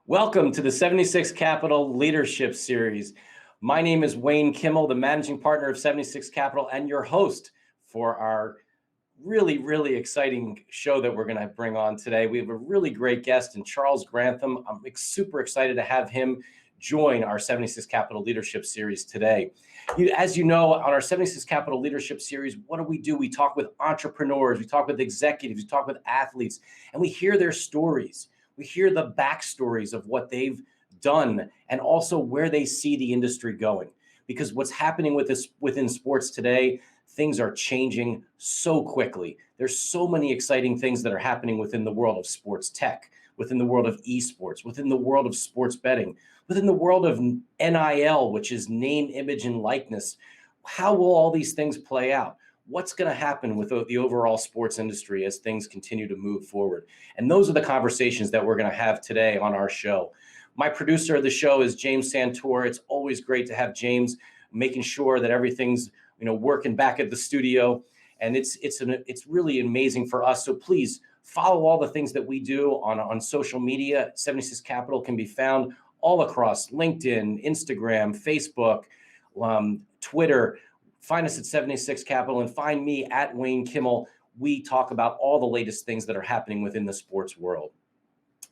Welcome to the 76 Capital Leadership Series. My name is Wayne Kimmel, the managing partner of 76 Capital and your host for our really exciting show that we're going to bring on today. We have a really great guest in Charles Grantham. I'm super excited to have him join our 76 Capital Leadership Series today. As you know, on our 76 Capital Leadership Series, what do? We talk with entrepreneurs, we talk with executives, we talk with athletes, and we hear their stories. We hear the backstories of what they've done and also where they see the industry going. Because what's happening within sports today, things are changing so quickly. There's so many exciting things that are happening within the world of sports tech, within the world of esports, within the world of sports betting, within the world of NIL, which is name, image, and likeness. How will all these things play out? What's going to happen with the overall sports industry as things continue to move forward? And those are the conversations that we're going to have today on our show. My producer of the show is James Santor. It's always great to have James making sure that everything's working back at the studio. And it's really amazing for us. So please follow all the things that we do on social media. 76 Capital can be found all across LinkedIn, Instagram, Facebook, Twitter. Find us at 76 Capital and find me at Wayne Kimmel. We talk about all the latest things that are happening within the sports world.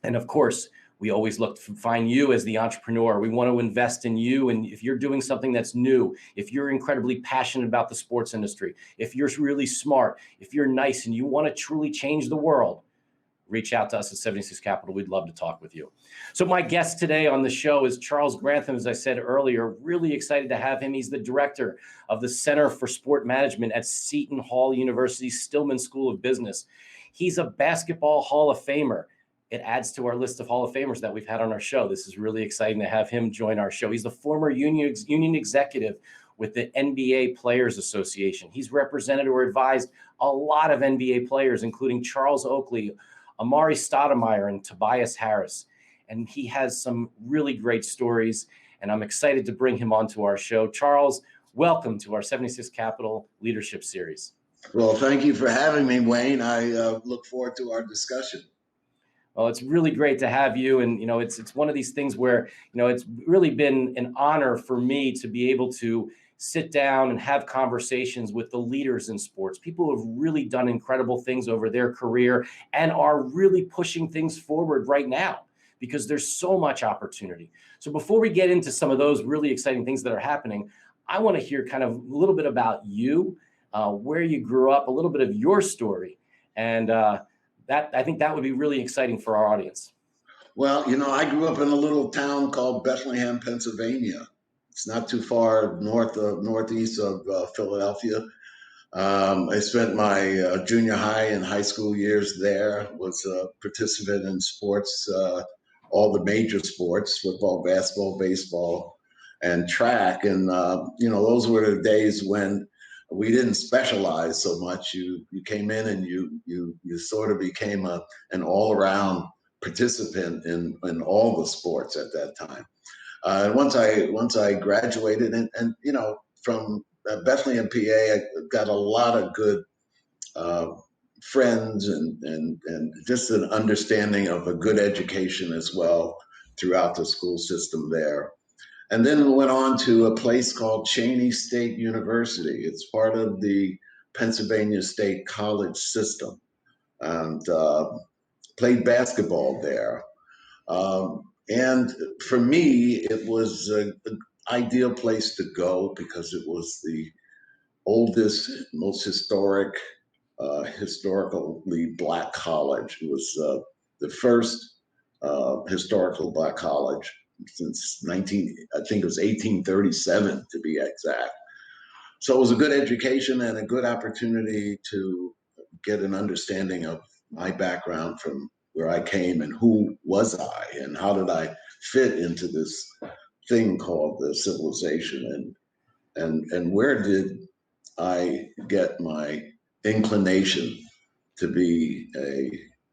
And of course, we always look to find you as the entrepreneur. We want to invest in you. And if you're doing something that's new, if you're incredibly passionate about the sports industry, if you're really smart, if you're nice and you want to truly change the world, reach out to us at 76 Capital. We'd love to talk with you. So my guest today on the show is Charles Grantham, as I said earlier. Really excited to have him. He's the director of the Center for Sport Management at Seton Hall University's Stillman School of Business. He's a basketball Hall of Famer. It adds to our list of Hall of Famers that we've had on our show. This is really exciting to have him join our show. He's the former union executive with the NBA Players Association. He's represented or advised a lot of NBA players, including Charles Oakley, Amari Stoudemire, and Tobias Harris. And he has some really great stories, and I'm excited to bring him onto our show. Charles, welcome to our 76 Capital Leadership Series. Well, thank you for having me, Wayne. I look forward to our discussion. Well, it's really great to have you. And, it's one of these things where, it's really been an honor for me to be able to sit down and have conversations with the leaders in sports, people who have really done incredible things over their career and are really pushing things forward right now because there's so much opportunity. So before we get into some of those really exciting things that are happening, I want to hear kind of a little bit about you, where you grew up, a little bit of your story. And I think that would be really exciting for our audience. Well, I grew up in a little town called Bethlehem, Pennsylvania. It's not too far northeast of Philadelphia. I spent my junior high and high school years there, was a participant in sports, all the major sports, football, basketball, baseball, and track. And, those were the days when we didn't specialize so much. You came in and you sort of became an all-around participant in all the sports at that time. And once I graduated and from Bethlehem, PA, I got a lot of good friends and just an understanding of a good education as well throughout the school system there. And then went on to a place called Cheyney State University. It's part of the Pennsylvania State College system, and played basketball there. And for me, it was an ideal place to go because it was the oldest, most historically Black college. It was the first historical Black college since I think it was 1837 to be exact. So it was a good education and a good opportunity to get an understanding of my background from where I came and who was I and how did I fit into this thing called the civilization and where did I get my inclination to be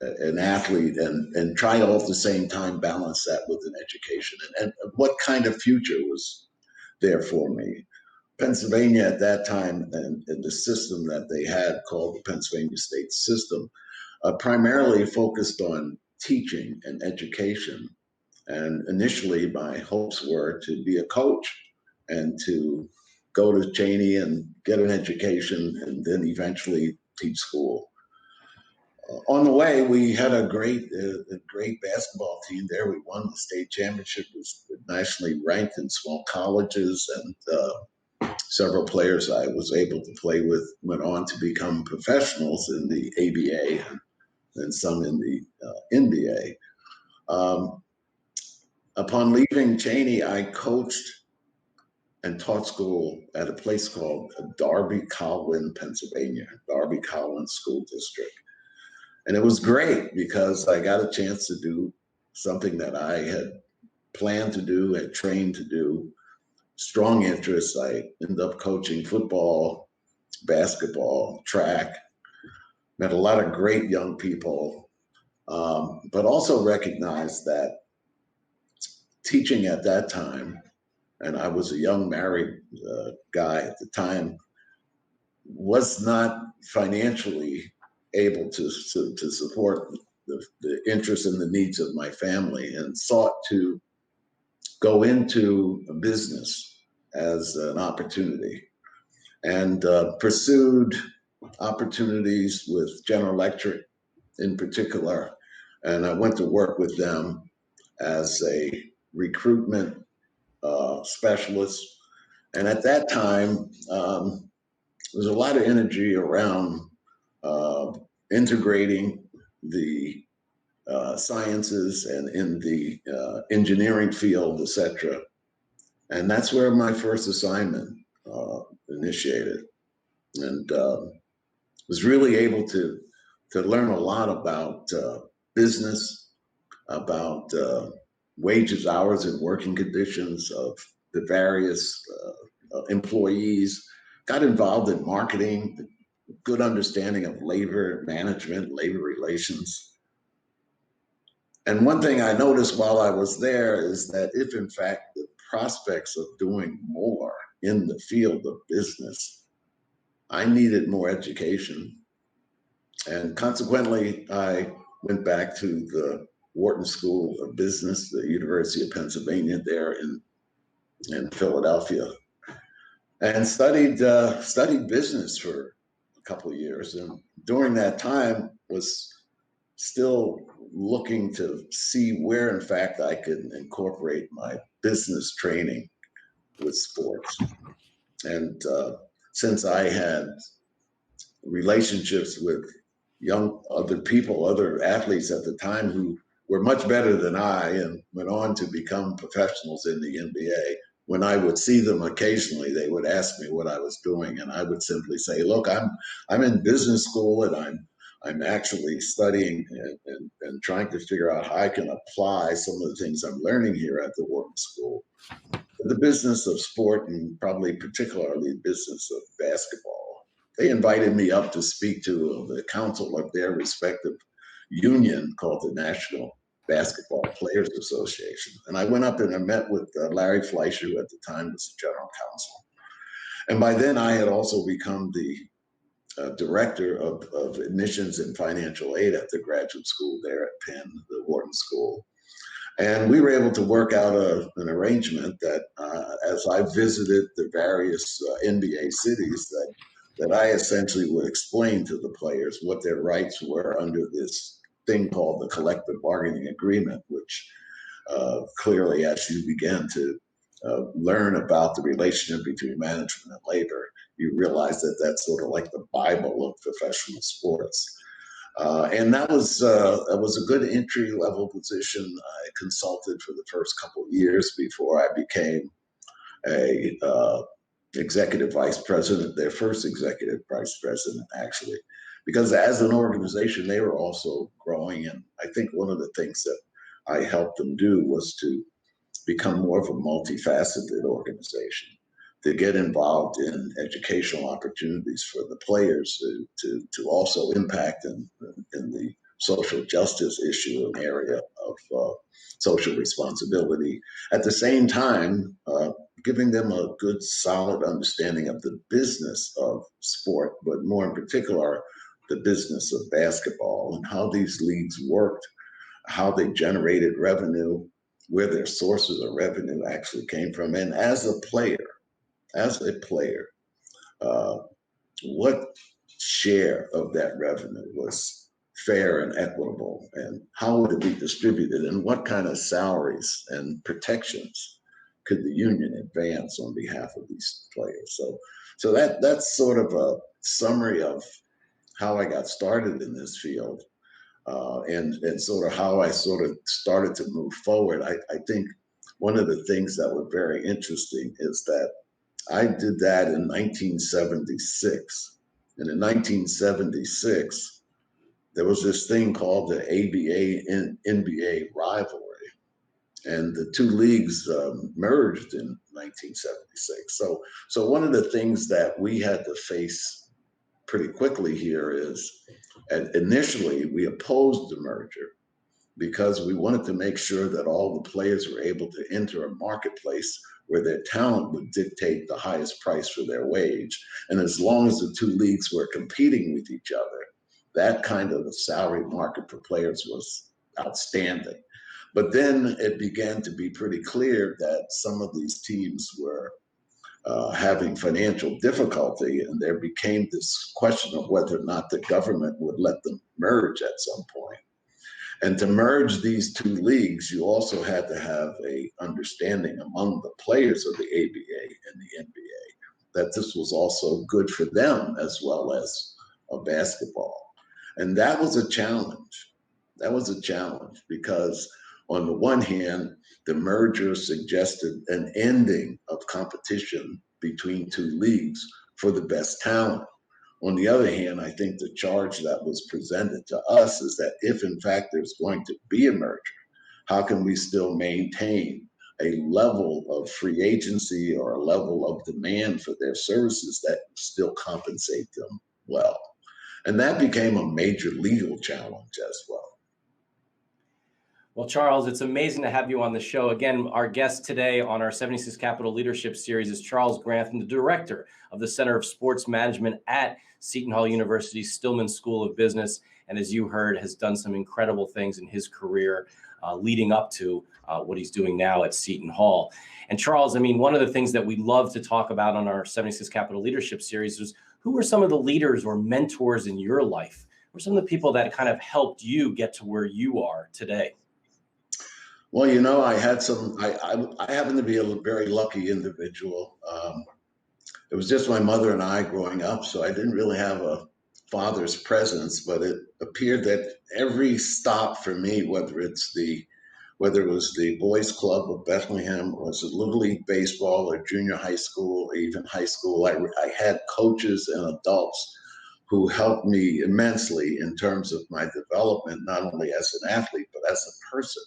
an athlete and try to at the same time balance that with an education and what kind of future was there for me. Pennsylvania at that time and the system that they had called the Pennsylvania State System primarily focused on teaching and education. And initially, my hopes were to be a coach and to go to Cheney and get an education and then eventually teach school. On the way, we had a great basketball team there. We won the state championship, was nationally ranked in small colleges, and several players I was able to play with went on to become professionals in the ABA and some in the NBA. Upon leaving Cheney, I coached and taught school at a place called Darby-Colwyn, Pennsylvania, Darby-Colwyn School District. And it was great because I got a chance to do something that I had planned to do, had trained to do, strong interests. I ended up coaching football, basketball, track, met a lot of great young people, but also recognized that teaching at that time, and I was a young married guy at the time, was not financially able to support the interests and the needs of my family, and sought to go into a business as an opportunity, and pursued opportunities with General Electric in particular. And I went to work with them as a recruitment specialist. And at that time, there's a lot of energy around integrating the sciences and in the engineering field, etc. And that's where my first assignment initiated, and was really able to learn a lot about business, about wages, hours, and working conditions of the various employees. Got involved in marketing, good understanding of labor management, labor relations. And one thing I noticed while I was there is that if in fact the prospects of doing more in the field of business, I needed more education. And consequently, I went back to the Wharton School of Business, the University of Pennsylvania there in Philadelphia, and studied business for a couple of years. And during that time was still looking to see where in fact I could incorporate my business training with sports. And since I had relationships with young other people, other athletes at the time who were much better than I and went on to become professionals in the NBA, when I would see them occasionally, they would ask me what I was doing, and I would simply say, "Look, I'm in business school, and I'm actually studying and trying to figure out how I can apply some of the things I'm learning here at the Wharton School to the business of sport, and probably particularly the business of basketball." They invited me up to speak to the council of their respective union called the National Basketball Players Association. And I went up and I met with Larry Fleischer, who at the time was the general counsel. And by then I had also become the director of admissions and financial aid at the graduate school there at Penn, the Wharton School. And we were able to work out an arrangement that as I visited the various NBA cities, that I essentially would explain to the players what their rights were under this thing called the collective bargaining agreement, which clearly, as you began to learn about the relationship between management and labor, you realize that that's sort of like the Bible of professional sports. And that was a good entry level position. I consulted for the first couple of years before I became a executive vice president, their first executive vice president, actually, because as an organization, they were also growing. And I think one of the things that I helped them do was to become more of a multifaceted organization, to get involved in educational opportunities for the players, to also impact in the social justice issue, an area of social responsibility. At the same time, giving them a good, solid understanding of the business of sport, but more in particular, the business of basketball and how these leagues worked, how they generated revenue, where their sources of revenue actually came from. And as a player, uh, what share of that revenue was fair and equitable, and how would it be distributed, and what kind of salaries and protections could the union advance on behalf of these players? So that's sort of a summary of how I got started in this field, and sort of how I sort of started to move forward. I think one of the things that were very interesting is that I did that in 1976. And in 1976, there was this thing called the ABA and NBA rivalry. And the two leagues merged in 1976. So one of the things that we had to face pretty quickly here is, and initially we opposed the merger because we wanted to make sure that all the players were able to enter a marketplace where their talent would dictate the highest price for their wage. And as long as the two leagues were competing with each other, that kind of a salary market for players was outstanding. But then it began to be pretty clear that some of these teams were having financial difficulty, and there became this question of whether or not the government would let them merge at some point. And to merge these two leagues, you also had to have a understanding among the players of the ABA and the NBA that this was also good for them as well as basketball. And that was a challenge. That was a challenge because on the one hand, the merger suggested an ending of competition between two leagues for the best talent. On the other hand, I think the charge that was presented to us is that if in fact there's going to be a merger, how can we still maintain a level of free agency or a level of demand for their services that still compensate them well? And that became a major legal challenge as well. Well, Charles, it's amazing to have you on the show. Again, our guest today on our 76 Capital Leadership Series is Charles Grantham, the director of the Center of Sports Management at Seton Hall University's Stillman School of Business. And as you heard, has done some incredible things in his career leading up to what he's doing now at Seton Hall. And Charles, I mean, one of the things that we love to talk about on our 76 Capital Leadership Series is who were some of the leaders or mentors in your life? Who are some of the people that kind of helped you get to where you are today? Well, you know, I had some, I happen to be a very lucky individual. It was just my mother and I growing up, so I didn't really have a father's presence, but it appeared that every stop for me, whether it was the Boys Club of Bethlehem, or was it Little League Baseball or junior high school, or even high school, I had coaches and adults who helped me immensely in terms of my development, not only as an athlete, but as a person.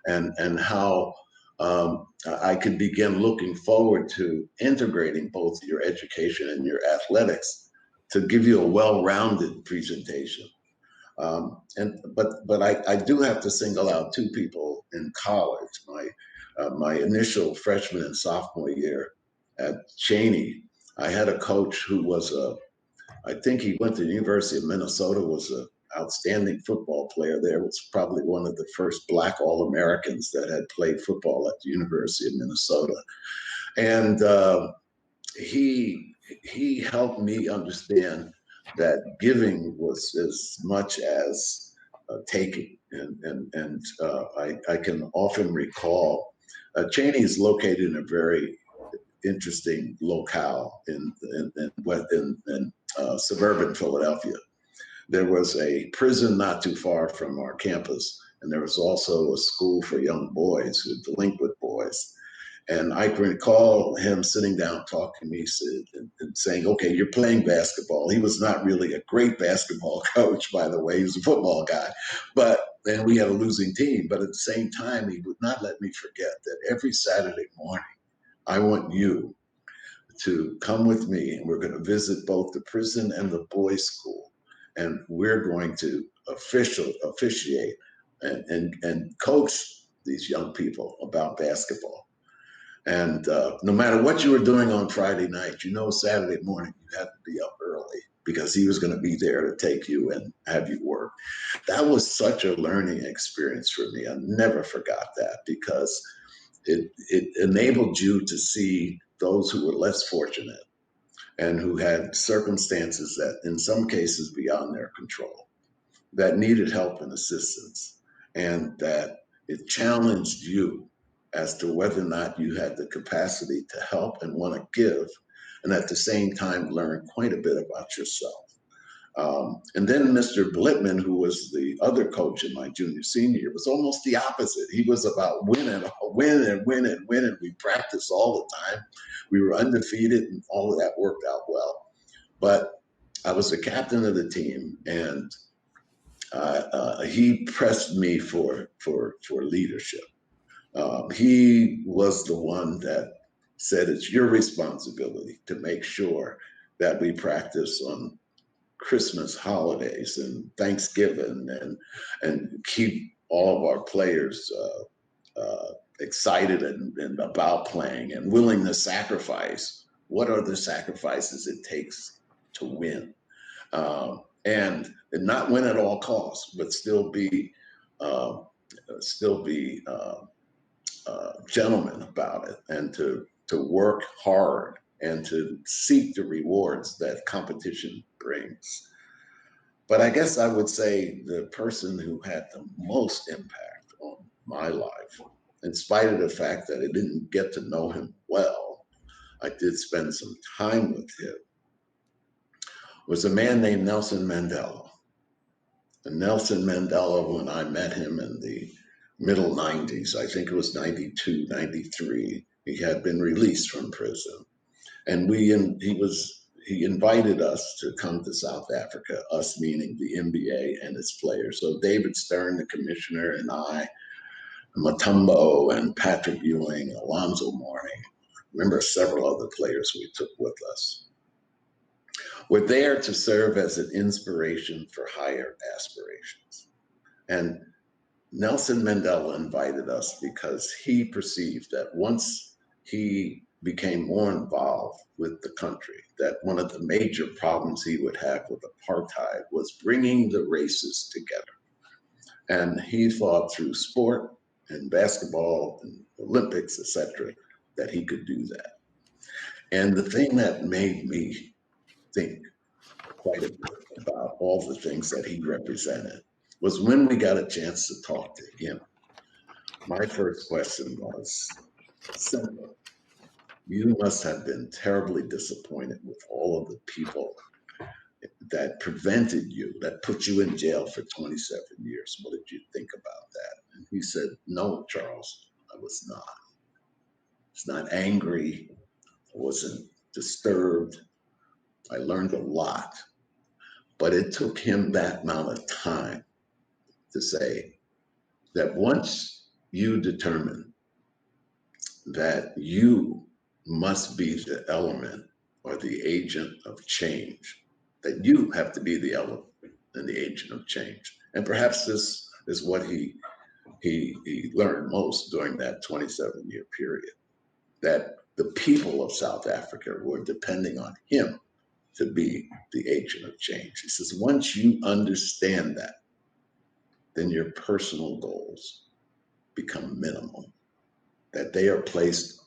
And how I could begin looking forward to integrating both your education and your athletics to give you a well-rounded presentation. But I do have to single out two people in college. My initial freshman and sophomore year at Cheney, I had a coach who was I think he went to the University of Minnesota, was a outstanding football player there, was probably one of the first Black All-Americans that had played football at the University of Minnesota. And he helped me understand that giving was as much as taking. And I can often recall, Cheney is located in a very interesting locale in suburban Philadelphia. There was a prison not too far from our campus, and there was also a school for young boys, delinquent boys. And I can recall him sitting down talking to me and saying, okay, you're playing basketball. He was not really a great basketball coach, by the way. He was a football guy. Then we had a losing team. But at the same time, he would not let me forget that every Saturday morning, I want you to come with me, and we're going to visit both the prison and the boys' school. And we're going to officiate and coach these young people about basketball. And no matter what you were doing on Friday night, Saturday morning, you had to be up early because he was going to be there to take you and have you work. That was such a learning experience for me. I never forgot that, because it enabled you to see those who were less fortunate and who had circumstances that in some cases beyond their control, that needed help and assistance, and that it challenged you as to whether or not you had the capacity to help and want to give, and at the same time learn quite a bit about yourself. And then Mr. Blitman, who was the other coach in my junior senior year, was almost the opposite. He was about win and win. We practiced all the time. We were undefeated, and all of that worked out well. But I was the captain of the team, and he pressed me for leadership. He was the one that said, it's your responsibility to make sure that we practice on Christmas holidays and Thanksgiving, and keep all of our players excited and about playing and willing to sacrifice. What are the sacrifices it takes to win? And not win at all costs, but still be gentlemen about it, and to work hard and to seek the rewards that competition brings. But I guess I would say the person who had the most impact on my life, in spite of the fact that I didn't get to know him well, I did spend some time with him, was a man named Nelson Mandela. And Nelson Mandela, when I met him in the middle 90s, I think it was 92, 93, he had been released from prison. And he invited us to come to South Africa, us meaning the NBA and its players. So David Stern, the commissioner, and I, Matumbo and Patrick Ewing, Alonzo Mourning, remember several other players we took with us, were there to serve as an inspiration for higher aspirations. And Nelson Mandela invited us because he perceived that once he became more involved with the country, that one of the major problems he would have with apartheid was bringing the races together. And he thought through sport and basketball and Olympics, etc., that he could do that. And the thing that made me think quite a bit about all the things that he represented was when we got a chance to talk to him. My first question was simple. You must have been terribly disappointed with all of the people that prevented you, that put you in jail for 27 years. What did you think about that? And he said, no, Charles, I was not. I was not angry. I wasn't disturbed. I learned a lot. But it took him that amount of time to say that once you determine that you must be the element or the agent of change, that you have to be the element and the agent of change. And perhaps this is what he learned most during that 27-year period, that the people of South Africa were depending on him to be the agent of change. He says, once you understand that, then your personal goals become minimal, that they are placed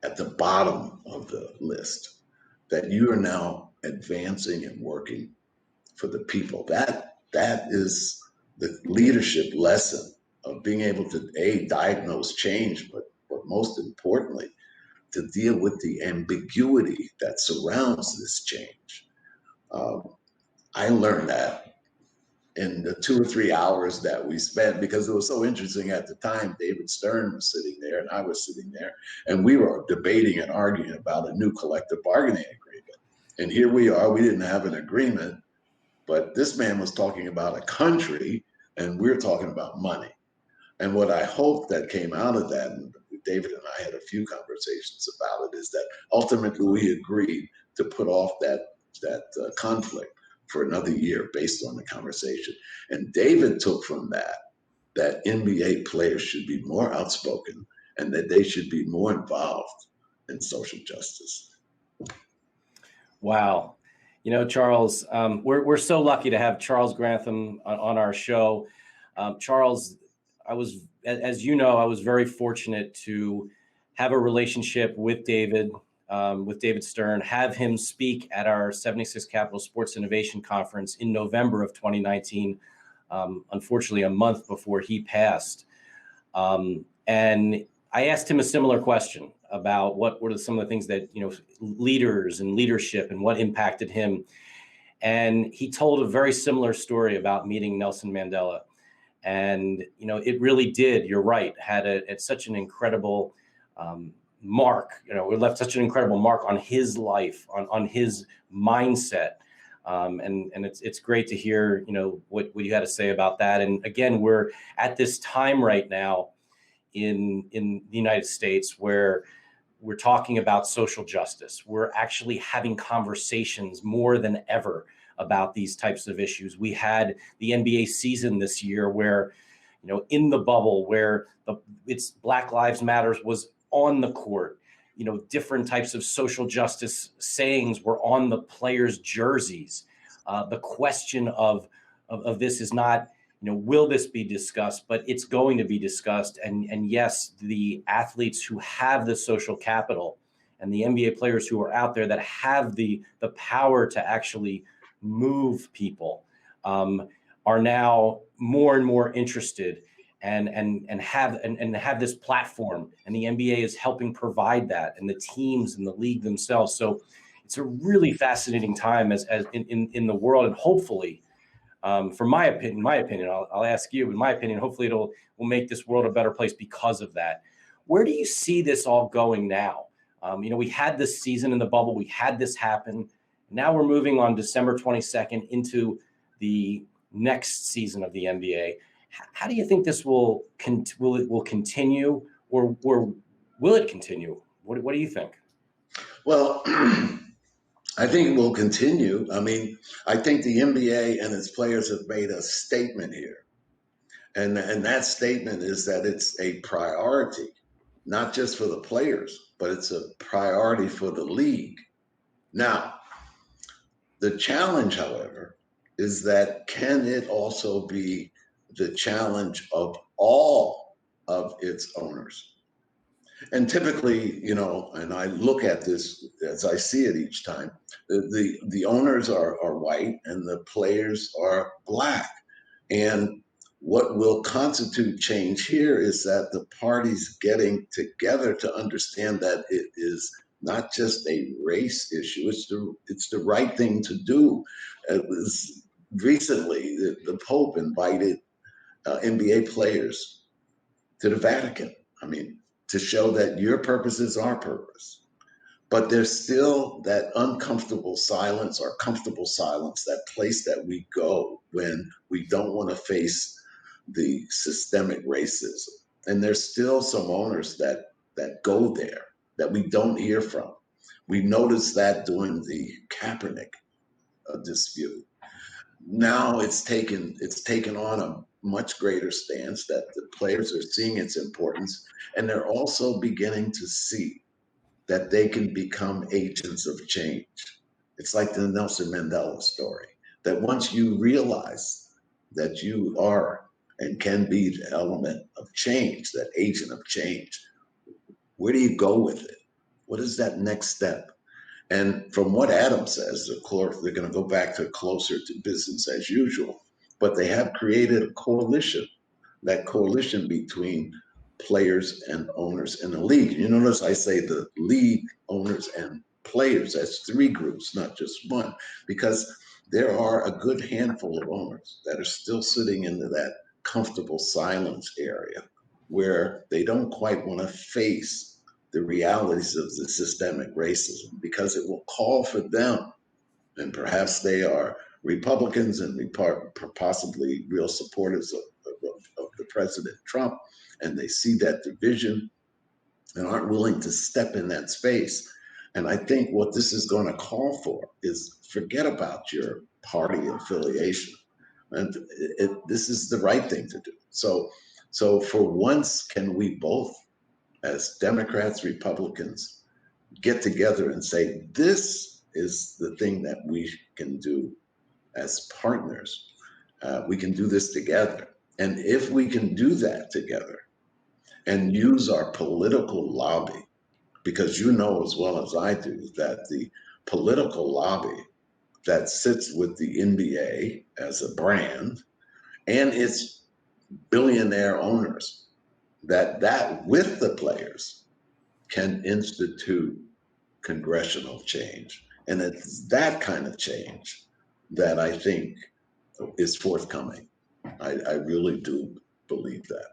at the bottom of the list, that you are now advancing and working for the people. That is the leadership lesson of being able to diagnose change, but most importantly, to deal with the ambiguity that surrounds this change. I learned that in the 2 or 3 hours that we spent, because it was so interesting at the time. David Stern was sitting there and I was sitting there, and we were debating and arguing about a new collective bargaining agreement. And here we are, we didn't have an agreement, but this man was talking about a country and we're talking about money. And what I hope that came out of that, and David and I had a few conversations about it, is that ultimately we agreed to put off that conflict for another year based on the conversation. And David took from that NBA players should be more outspoken and that they should be more involved in social justice. Wow. You know, Charles, we're so lucky to have Charles Grantham on our show. Charles, as you know, I was very fortunate to have a relationship with David Stern, have him speak at our 76 Capital Sports Innovation Conference in November of 2019, unfortunately a month before he passed. And I asked him a similar question about what were some of the things that, leaders and leadership and what impacted him. And he told a very similar story about meeting Nelson Mandela. And, it really did, you're right, had such an incredible mark, it left such an incredible mark on his life, on his mindset. And it's great to hear, what you had to say about that. And again, we're at this time right now in the United States where we're talking about social justice. We're actually having conversations more than ever about these types of issues. We had the NBA season this year where, in the bubble where it's Black Lives Matters was on the court, different types of social justice sayings were on the players' jerseys. The question of this is not, will this be discussed, but it's going to be discussed. And yes, the athletes who have the social capital and the NBA players who are out there that have the power to actually move people are now more and more interested and have this platform. And the NBA is helping provide that, and the teams and the league themselves. So it's a really fascinating time as in the world, and hopefully, for my opinion, I'll ask you. In my opinion, hopefully will make this world a better place because of that. Where do you see this all going now? We had this season in the bubble. We had this happen. Now we're moving on December 22nd into the next season of the NBA. How do you think this will continue, or will it continue? What do you think? Well, I think it will continue. I mean, I think the NBA and its players have made a statement here. And that statement is that it's a priority, not just for the players, but it's a priority for the league. Now, the challenge, however, is that can it also be the challenge of all of its owners? And typically, and I look at this as I see it each time, the owners are white and the players are Black. And what will constitute change here is that the parties getting together to understand that it is not just a race issue, it's the right thing to do. It was recently the Pope invited NBA players to the Vatican. I mean, to show that your purpose is our purpose. But there's still that uncomfortable silence or comfortable silence, that place that we go when we don't want to face the systemic racism. And there's still some owners that go there that we don't hear from. We noticed that during the Kaepernick dispute. Now it's taken on a much greater stance that the players are seeing its importance, and they're also beginning to see that they can become agents of change. It's like the Nelson Mandela story, that once you realize that you are and can be the element of change, that agent of change, where do you go with it? What is that next step? And from what Adam says, of course, they're going to go back to closer to business as usual, but they have created a coalition, that coalition between players and owners in the league. You notice I say the league, owners, and players as three groups, not just one, because there are a good handful of owners that are still sitting into that comfortable silence area where they don't quite want to face the realities of the systemic racism, because it will call for them, and perhaps they are Republicans and possibly real supporters of the President Trump, and they see that division and aren't willing to step in that space. And I think what this is going to call for is forget about your party affiliation. And this is the right thing to do. So for once, can we both, as Democrats, Republicans, get together and say, this is the thing that we can do as partners. We can do this together. And if we can do that together and use our political lobby, because you know as well as I do that the political lobby that sits with the NBA as a brand and its billionaire owners, that with the players can institute congressional change. And it's that kind of change that I think is forthcoming. I really do believe that.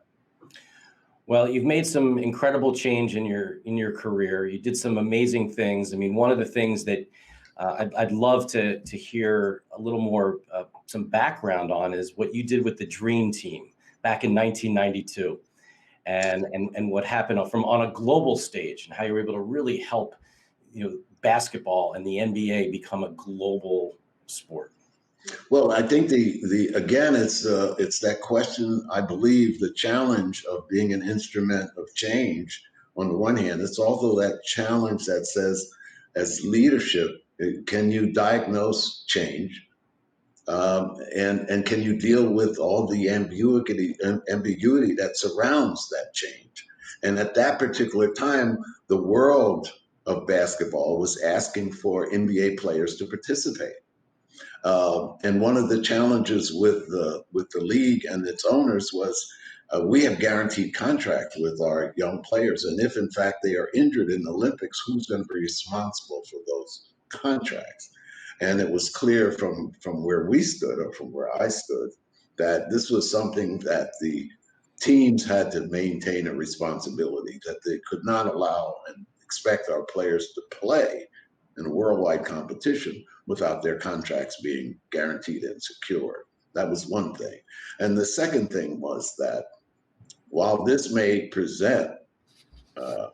Well, you've made some incredible change in your career. You did some amazing things. I mean, one of the things that I'd love to hear a little more, some background on, is what you did with the Dream Team back in 1992, and what happened on a global stage, and how you were able to really help, basketball and the NBA become a global sport. Well, I think again, it's that question. I believe the challenge of being an instrument of change. On the one hand, it's also that challenge that says, as leadership, can you diagnose change, and can you deal with all the ambiguity that surrounds that change? And at that particular time, the world of basketball was asking for NBA players to participate. And one of the challenges with the league and its owners was we have guaranteed contracts with our young players, and if in fact they are injured in the Olympics, who's going to be responsible for those contracts? And it was clear from where we stood, or from where I stood, that this was something that the teams had to maintain a responsibility, that they could not allow and expect our players to play in a worldwide competition without their contracts being guaranteed and secured. That was one thing. And the second thing was that while this may present a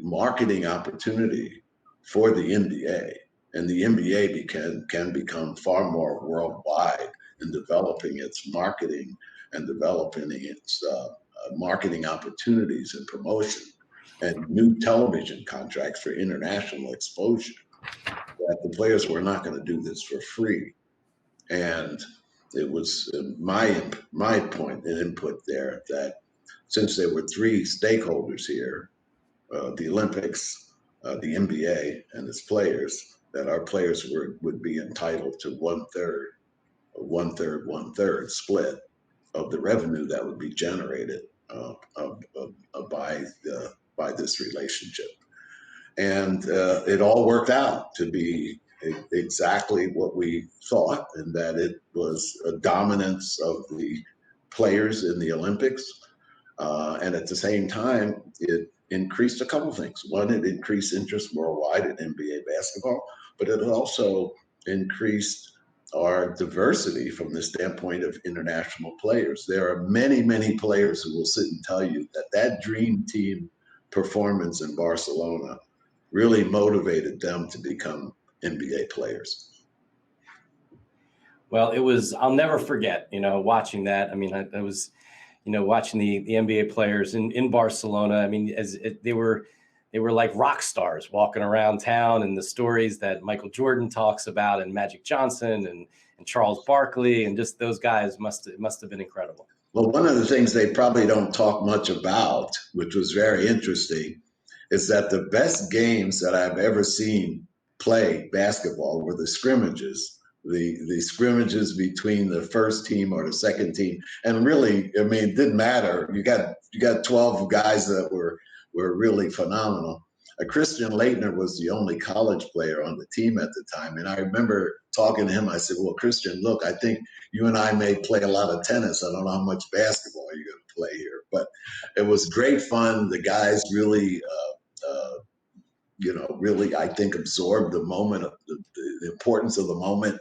marketing opportunity for the NBA, and the NBA can become far more worldwide in developing its marketing and developing its marketing opportunities and promotion and new television contracts for international exposure, that the players were not going to do this for free. And it was my point and input there that since there were three stakeholders here, the Olympics, the NBA, and its players, that our players would be entitled to one third split of the revenue that would be generated by this relationship. And it all worked out to be exactly what we thought, and that it was a dominance of the players in the Olympics. And at the same time, it increased a couple things. One, it increased interest worldwide in NBA basketball, but it also increased our diversity from the standpoint of international players. There are many, many players who will sit and tell you that Dream Team performance in Barcelona really motivated them to become NBA players. Well, I'll never forget, watching that. I mean, I was, watching the NBA players in Barcelona. I mean, they were like rock stars walking around town, and the stories that Michael Jordan talks about, and Magic Johnson and Charles Barkley, and just those guys must have been incredible. Well, one of the things they probably don't talk much about, which was very interesting, is that the best games that I've ever seen play basketball were the scrimmages. The scrimmages between the first team or the second team. And really, I mean, it didn't matter. You got 12 guys that were really phenomenal. Christian Laettner was the only college player on the team at the time. And I remember talking to him. I said, well, Christian, look, I think you and I may play a lot of tennis. I don't know how much basketball you're going to play here. But it was great fun. The guys really, really, I think, absorbed the moment, of the importance of the moment.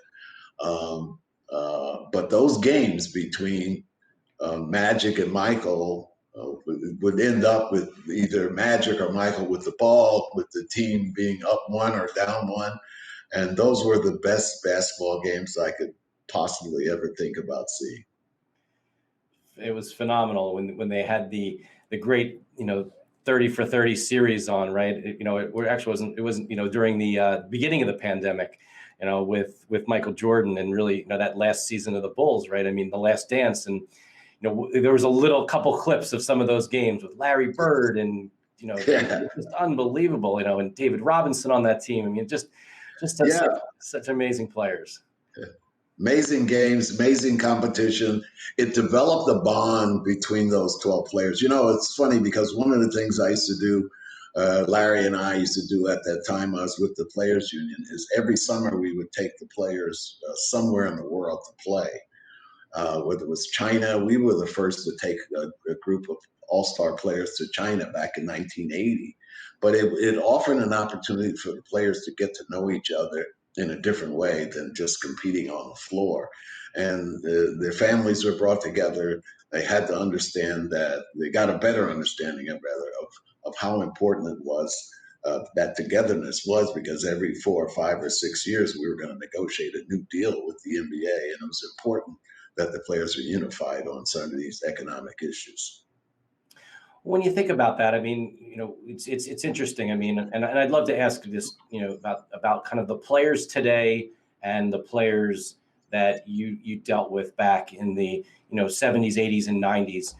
But those games between Magic and Michael would end up with either Magic or Michael with the ball, with the team being up one or down one. And those were the best basketball games I could possibly ever think about seeing. It was phenomenal when they had the great, 30 for 30 series on, right? It actually wasn't, during the beginning of the pandemic, with Michael Jordan and really, that last season of the Bulls, right? I mean, The Last Dance. And, there was a couple clips of some of those games with Larry Bird and, Yeah. just unbelievable, and David Robinson on that team. I mean, just Yeah. such amazing players. Amazing games, amazing competition. It developed a bond between those 12 players. It's funny because one of the things I used to do, Larry and I used to do at that time I was with the Players Union, is every summer we would take the players somewhere in the world to play. Whether it was China, we were the first to take a group of all-star players to China back in 1980. But it offered an opportunity for the players to get to know each other in a different way than just competing on the floor. And their families were brought together. They had to understand that they got a better understanding of how important it was, that togetherness was, because every 4 or 5 or 6 years we were going to negotiate a new deal with the NBA. And it was important that the players were unified on some of these economic issues. When you think about that, I mean, it's interesting. I mean, and I'd love to ask this, about kind of the players today and the players that you dealt with back in the 70s, 80s, and 90s.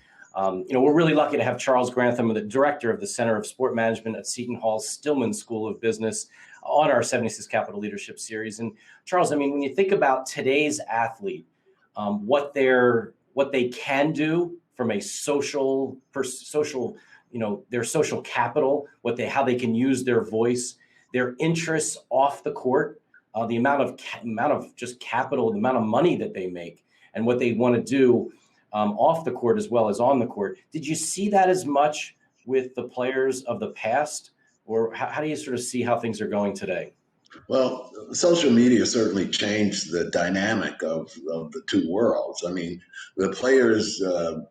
We're really lucky to have Charles Grantham, the director of the Center of Sport Management at Seton Hall's Stillman School of Business, on our 76 Capital Leadership Series. And Charles, I mean, when you think about today's athlete, what they can do from a social, their social capital, how they can use their voice, their interests off the court, the amount of just capital, the amount of money that they make, and what they want to do off the court as well as on the court. Did you see that as much with the players of the past, or how do you sort of see how things are going today? Well, social media certainly changed the dynamic of the two worlds. I mean, the players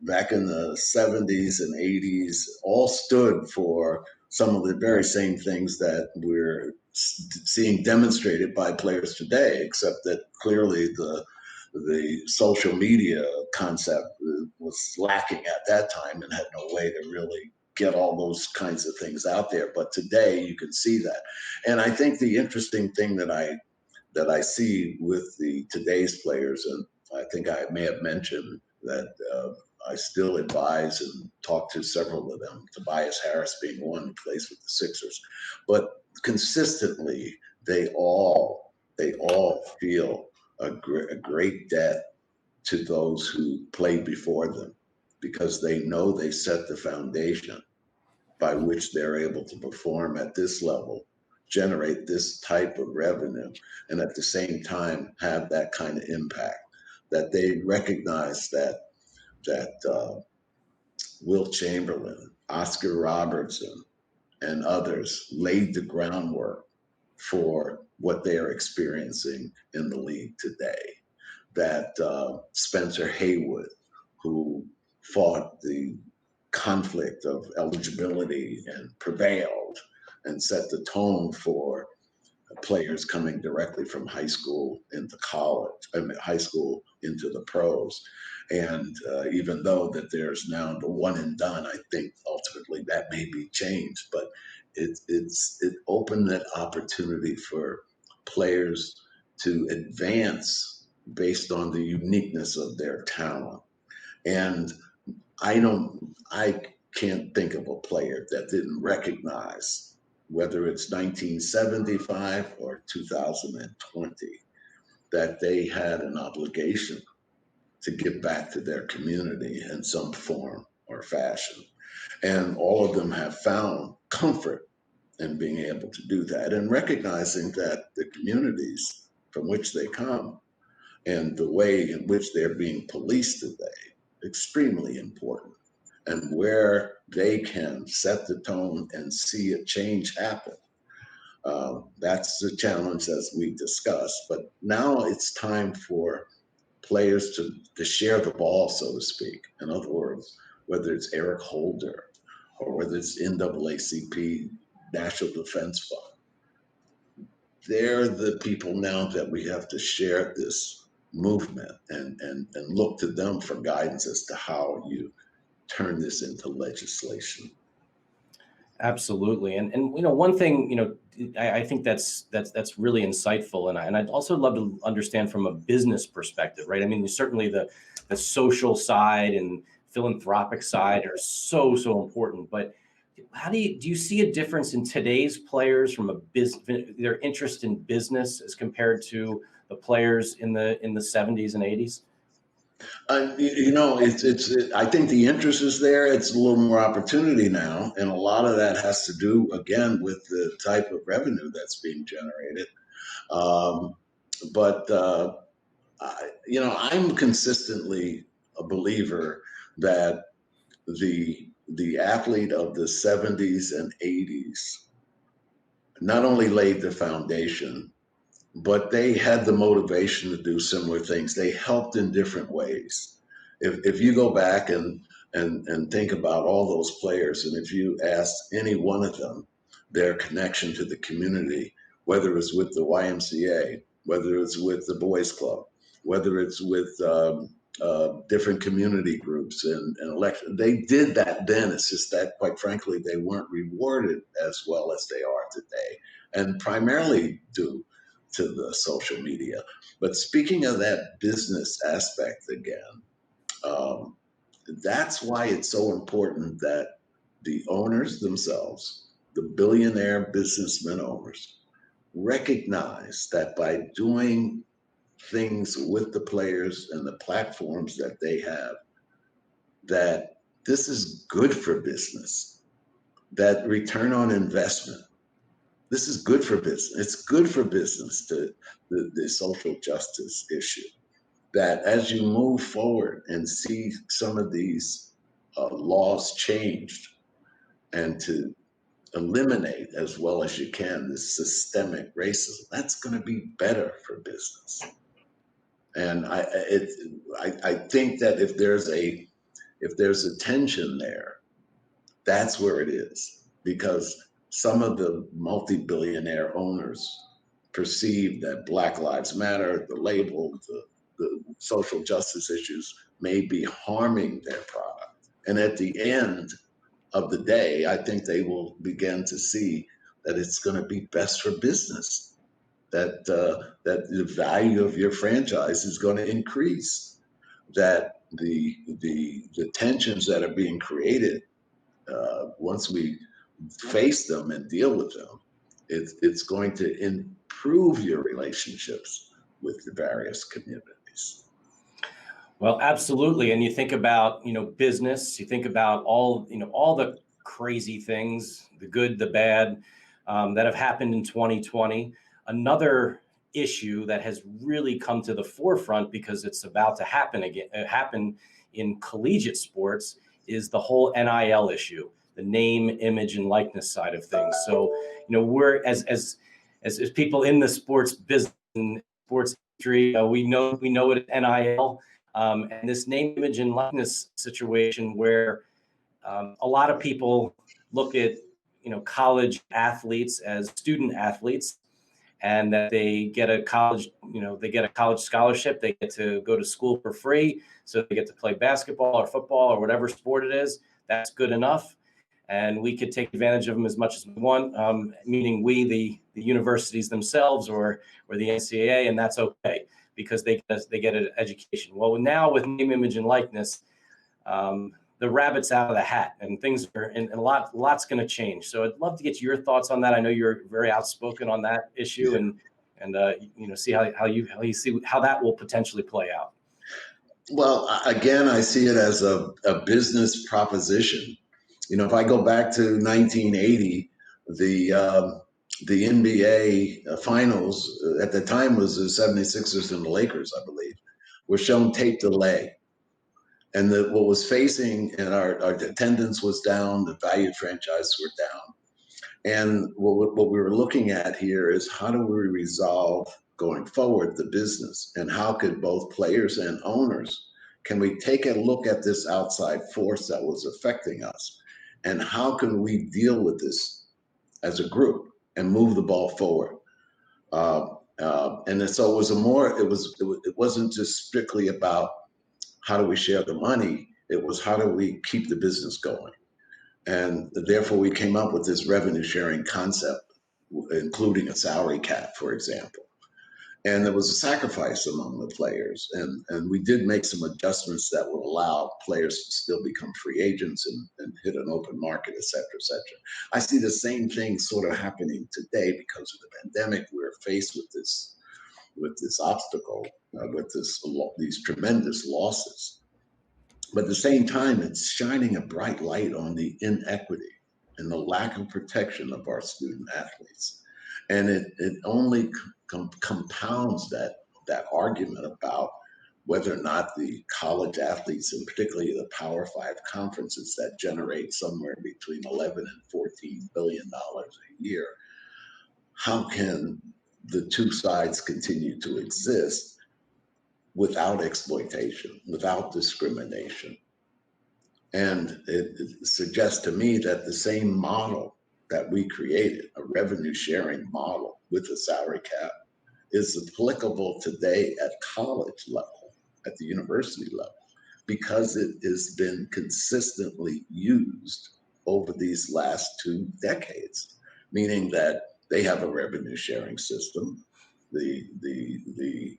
back in the 70s and 80s all stood for some of the very same things that we're seeing demonstrated by players today, except that clearly the social media concept was lacking at that time and had no way to really get all those kinds of things out there. But today you can see that. And I think the interesting thing that I see with today's players, and I think I may have mentioned that I still advise and talk to several of them, Tobias Harris being one who plays with the Sixers, but consistently they all feel a great debt to those who played before them, because they know they set the foundation by which they're able to perform at this level, generate this type of revenue, and at the same time have that kind of impact. That they recognize that Wilt Chamberlain, Oscar Robertson, and others laid the groundwork for what they are experiencing in the league today. That Spencer Haywood, who fought the conflict of eligibility and prevailed and set the tone for players coming directly from high school into college, high school into the pros. And even though that there's now the one and done, I think ultimately that may be changed, but it opened that opportunity for players to advance based on the uniqueness of their talent. And I can't think of a player that didn't recognize, whether it's 1975 or 2020, that they had an obligation to give back to their community in some form or fashion. And all of them have found comfort in being able to do that, and recognizing that the communities from which they come and the way in which they're being policed today, extremely important, and where they can set the tone and see a change happen. That's the challenge as we discussed. But now it's time for players to share the ball, so to speak. In other words, whether it's Eric Holder or whether it's NAACP, National Defense Fund, they're the people now that we have to share this movement and look to them for guidance as to how you turn this into legislation. Absolutely. And one thing, I think that's really insightful. And I'd also love to understand from a business perspective, right? I mean, certainly the social side and philanthropic side are so important. But how do you see a difference in today's players from a business, their interest in business as compared to the players in the 70s and 80s? I think the interest is there. It's a little more opportunity now, and a lot of that has to do again with the type of revenue that's being generated. Um, but I'm consistently a believer that the athlete of the 70s and 80s not only laid the foundation, but they had the motivation to do similar things. They helped in different ways. If you go back and think about all those players, and if you ask any one of them their connection to the community, whether it's with the YMCA, whether it's with the Boys Club, whether it's with different community groups and election, they did that then. It's just that, quite frankly, they weren't rewarded as well as they are today, and primarily due to the social media. But speaking of that business aspect again, um, that's why it's so important that the owners themselves, the billionaire businessmen owners, recognize that by doing things with the players and the platforms that they have, that this is good for business, that return on investment, this is good for business. It's good for business, the social justice issue. That as you move forward and see some of these laws changed, and to eliminate as well as you can this systemic racism, that's going to be better for business. And I think that if there's a tension there, that's where it is, because some of the multi-billionaire owners perceive that Black Lives Matter, the label, the social justice issues may be harming their product. And at the end of the day, I think they will begin to see that it's going to be best for business, that the value of your franchise is going to increase, that the tensions that are being created, once we face them and deal with them, it's going to improve your relationships with the various communities. Well, absolutely. And you think about, business, you think about all the crazy things, the good, the bad, that have happened in 2020. Another issue that has really come to the forefront because it's about to happen again, happen in collegiate sports, is the whole NIL issue, the name, image, and likeness side of things. So, we're as people in the sports business and sports industry, we know what NIL. And this name, image, and likeness situation where a lot of people look at college athletes as student athletes, and that they get a college scholarship. They get to go to school for free, so they get to play basketball or football or whatever sport it is. That's good enough, and we could take advantage of them as much as we want, meaning we, the universities themselves, or the NCAA, and that's okay, because they get an education. Well, now with name, image, and likeness, the rabbit's out of the hat, and things are, and lot's going to change. So I'd love to get your thoughts on that. I know you're very outspoken on that issue, and see how you see how that will potentially play out. Well, again, I see it as a business proposition. If I go back to 1980, the NBA finals at the time was the 76ers and the Lakers, I believe, were shown tape delay. And what was facing, and our attendance was down, the valued franchises were down. And what we were looking at here is, how do we resolve going forward the business, and how could both players and owners, can we take a look at this outside force that was affecting us, and how can we deal with this as a group and move the ball forward? And so it was it wasn't just strictly about how do we share the money, it was how do we keep the business going. And therefore, we came up with this revenue sharing concept, including a salary cap, for example. And there was a sacrifice among the players. And we did make some adjustments that would allow players to still become free agents and hit an open market, et cetera, et cetera. I see the same thing sort of happening today because of the pandemic. We're faced with this obstacle, these tremendous losses. But at the same time, it's shining a bright light on the inequity and the lack of protection of our student athletes. And it only compounds that argument about whether or not the college athletes, and particularly the Power Five conferences that generate somewhere between 11 and 14 billion dollars a year, how can the two sides continue to exist without exploitation, without discrimination? And it suggests to me that the same model that we created, a revenue sharing model with a salary cap, is applicable today at college level, at the university level, because it has been consistently used over these last 2 decades, meaning that they have a revenue sharing system. The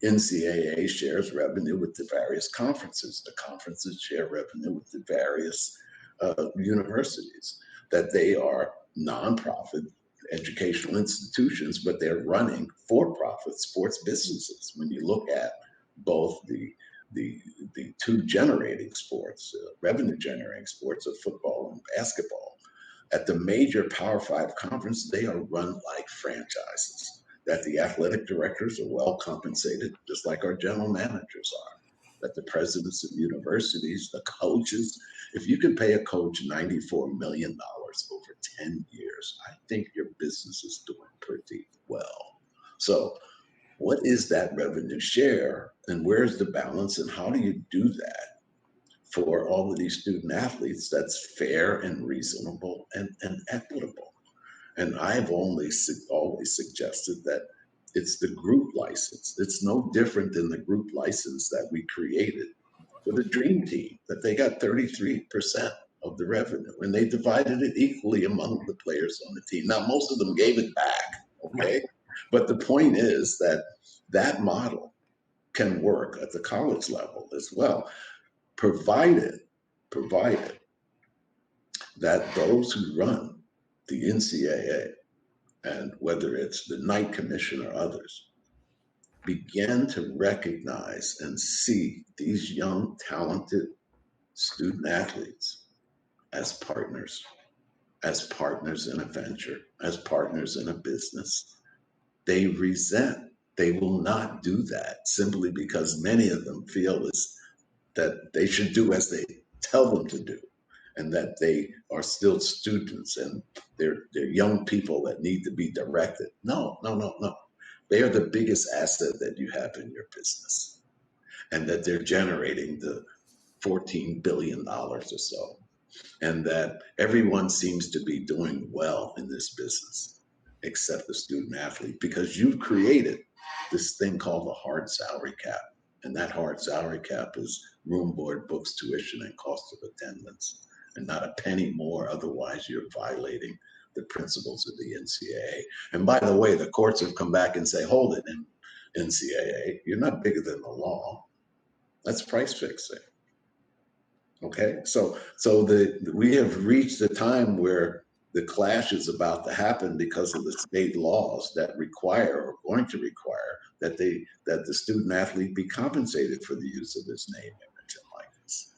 NCAA shares revenue with the various conferences. The conferences share revenue with the various universities. That they are nonprofit educational institutions, but they're running for-profit sports businesses. When you look at both the two generating sports, revenue generating sports of football and basketball, at the major Power Five conference, they are run like franchises. That the athletic directors are well compensated, just like our general managers are. That the presidents of universities, the coaches, if you can pay a coach $94 million over 10 years, I think your business is doing pretty well. So what is that revenue share, and where's the balance, and how do you do that for all of these student athletes that's fair and reasonable and equitable? And I've always suggested that it's the group license. It's no different than the group license that we created for the Dream Team, that they got 33% of the revenue, and they divided it equally among the players on the team. Now, most of them gave it back, okay? But the point is that that model can work at the college level as well, provided that those who run the NCAA, and whether it's the Knight Commission or others, begin to recognize and see these young, talented student athletes as partners in a venture, as partners in a business. They will not do that simply because many of them feel that they should do as they tell them to do, and that they are still students and they're young people that need to be directed. No. They are the biggest asset that you have in your business, and that they're generating the $14 billion or so, and that everyone seems to be doing well in this business, except the student athlete, because you've created this thing called the hard salary cap. And that hard salary cap is room, board, books, tuition, and cost of attendance, and not a penny more. Otherwise, you're violating the principles of the NCAA. And by the way, the courts have come back and say, hold it, in NCAA, you're not bigger than the law. That's price fixing. Okay, so we have reached a time where the clash is about to happen because of the state laws that require, or going to require, that the student athlete be compensated for the use of his name, image, and likeness.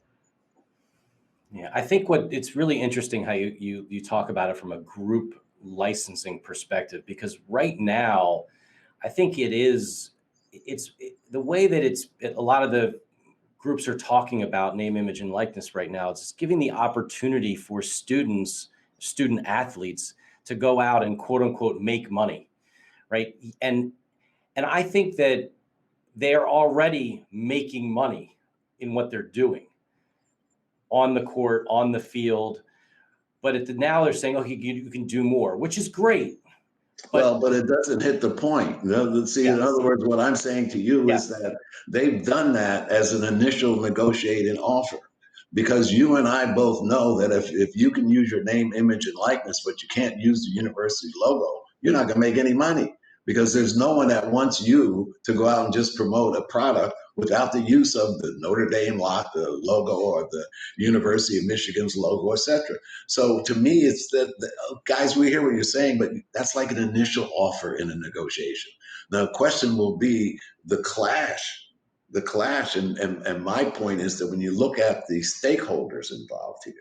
Yeah, I think it's really interesting how you talk about it from a group licensing perspective, because right now, I think it's the way that a lot of the groups are talking about name, image, and likeness right now. It's just giving the opportunity for student athletes to go out and quote unquote make money, right? And I think that they're already making money in what they're doing on the court, on the field, but now they're saying, okay, you can do more, which is great. But it doesn't hit the point. See, yes. In other words, what I'm saying to you is that they've done that as an initial negotiating offer. because you and I both know that if you can use your name, image, and likeness, but you can't use the university logo, you're not going to make any money, because there's no one that wants you to go out and just promote a product without the use of the Notre Dame the logo, or the University of Michigan's logo, etc. So to me, it's that, guys, we hear what you're saying, but that's like an initial offer in a negotiation. The question will be the clash. And my point is that when you look at the stakeholders involved here,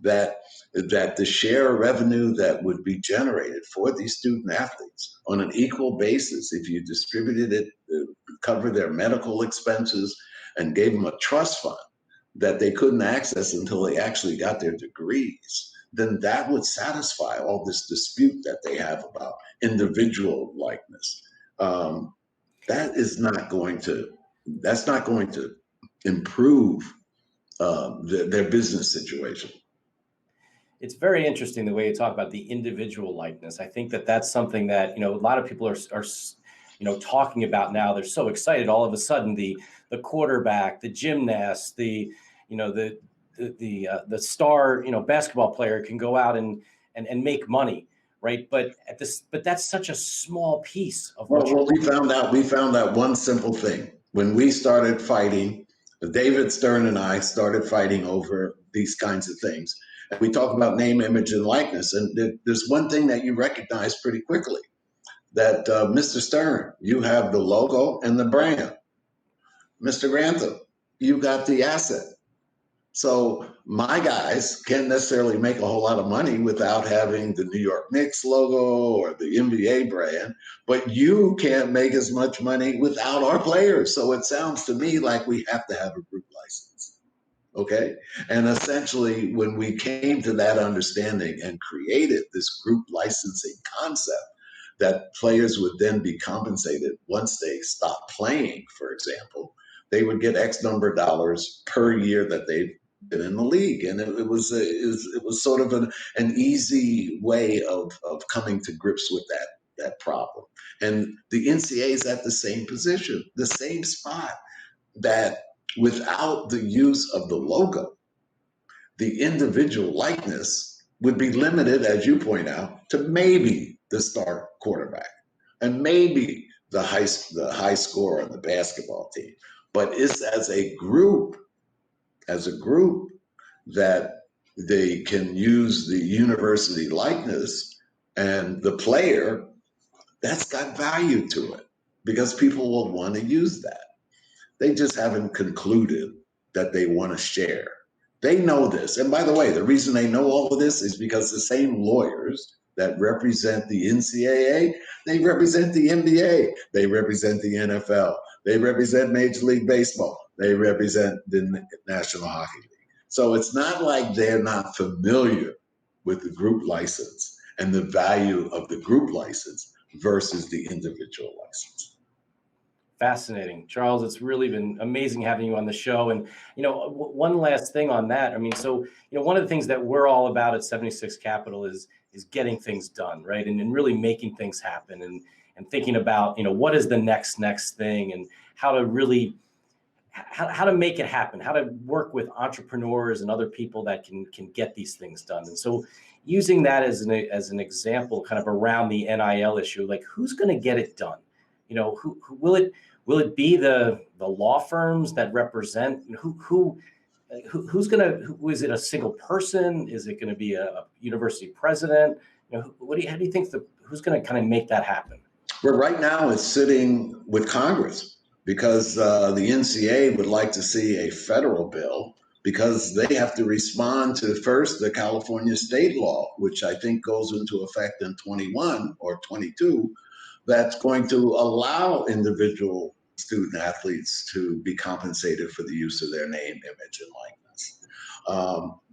that the share of revenue that would be generated for these student athletes on an equal basis, if you distributed it, cover their medical expenses, and gave them a trust fund that they couldn't access until they actually got their degrees, then that would satisfy all this dispute that they have about individual likeness. That's not going to improve their business situation. It's very interesting the way you talk about the individual likeness. I think that that's something that, a lot of people are talking about now. They're so excited. All of a sudden, the quarterback, the gymnast, the star, basketball player can go out and make money, right? But that's such a small piece of what we found out one simple thing. When we started fighting, David Stern and I started fighting over these kinds of things. And we talk about name, image, and likeness. And there's one thing that you recognize pretty quickly, that Mr. Stern, you have the logo and the brand. Mr. Grantham, you got the asset. So my guys can't necessarily make a whole lot of money without having the New York Knicks logo or the NBA brand, but you can't make as much money without our players. So it sounds to me like we have to have a group license. Okay. And essentially, when we came to that understanding and created this group licensing concept, that players would then be compensated once they stop playing, for example, they would get X number of dollars per year that they've been in the league. And it was sort of an easy way of coming to grips with that problem. And the NCAA is at the same position, the same spot, that without the use of the logo, the individual likeness would be limited, as you point out, to maybe the star quarterback and maybe the high scorer on the basketball team. But it's as a group that they can use the university likeness, and the player, that's got value to it, because people will want to use that. They just haven't concluded that they want to share. They know this. And by the way, the reason they know all of this is because the same lawyers that represent the NCAA, they represent the NBA, they represent the NFL, they represent Major League Baseball, they represent the National Hockey League. So it's not like they're not familiar with the group license and the value of the group license versus the individual license. Fascinating, Charles. It's really been amazing having you on the show. And, one last thing on that. I mean, so, one of the things that we're all about at 76 Capital is getting things done, right? And really making things happen, and thinking about, what is the next thing, and how to really, how to make it happen, how to work with entrepreneurs and other people that can get these things done. And so using that as an example, kind of around the NIL issue, like, who's going to get it done? Who will it be the law firms that represent, who is it a single person? Is it going to be a university president? How do you think who's going to kind of make that happen? Well, right now it's sitting with Congress, because the NCAA would like to see a federal bill, because they have to respond to first the California state law, which I think goes into effect in 21 or 22. That's going to allow individual student athletes to be compensated for the use of their name, image, and likeness.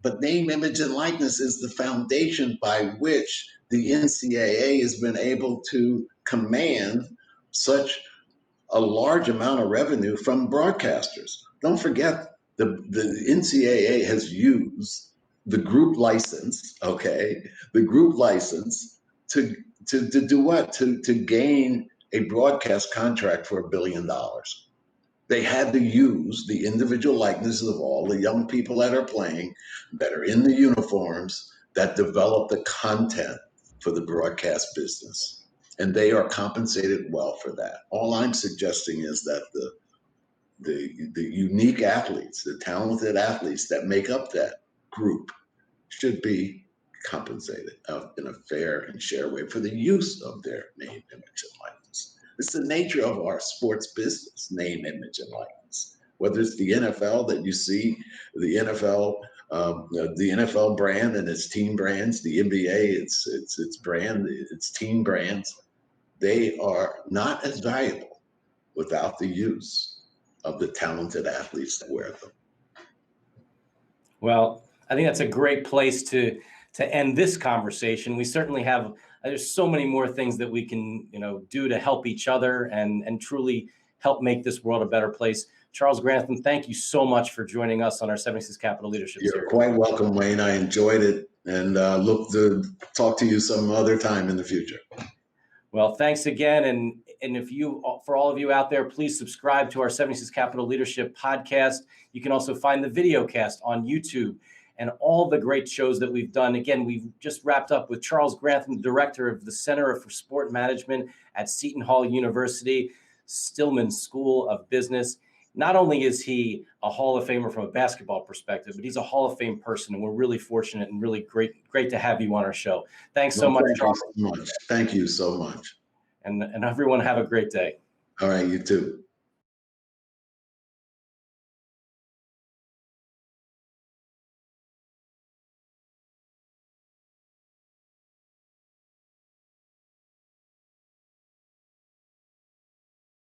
But name, image, and likeness is the foundation by which the NCAA has been able to command such a large amount of revenue from broadcasters. Don't forget, the NCAA has used the group license, the group license to do what? To gain a broadcast contract for $1 billion. They had to use the individual likenesses of all the young people that are playing, that are in the uniforms, that develop the content for the broadcast business. And they are compensated well for that. All I'm suggesting is that the unique athletes, the talented athletes that make up that group should be compensated in a fair and fair way for the use of their name, image, and likeness. It's the nature of our sports business, name, image, and likeness. Whether it's the NFL that you see, the NFL brand and its team brands, the NBA, its brand, its team brands, they are not as valuable without the use of the talented athletes that wear them. Well, I think that's a great place to end this conversation. We certainly have, there's so many more things that we can, do to help each other and truly help make this world a better place. Charles Grantham, thank you so much for joining us on our 76 Capital Leadership Series. You're quite welcome, Wayne. I enjoyed it, and look to talk to you some other time in the future. Well, thanks again. And for all of you out there, please subscribe to our 76 Capital Leadership podcast. You can also find the video cast on YouTube and all the great shows that we've done. Again, we've just wrapped up with Charles Grantham, director of the Center for Sport Management at Seton Hall University, Stillman School of Business. Not only is he a Hall of Famer from a basketball perspective, but he's a Hall of Fame person, and we're really fortunate and really great to have you on our show. Thanks so much, Charles. Thank you so much. And everyone have a great day. All right, you too.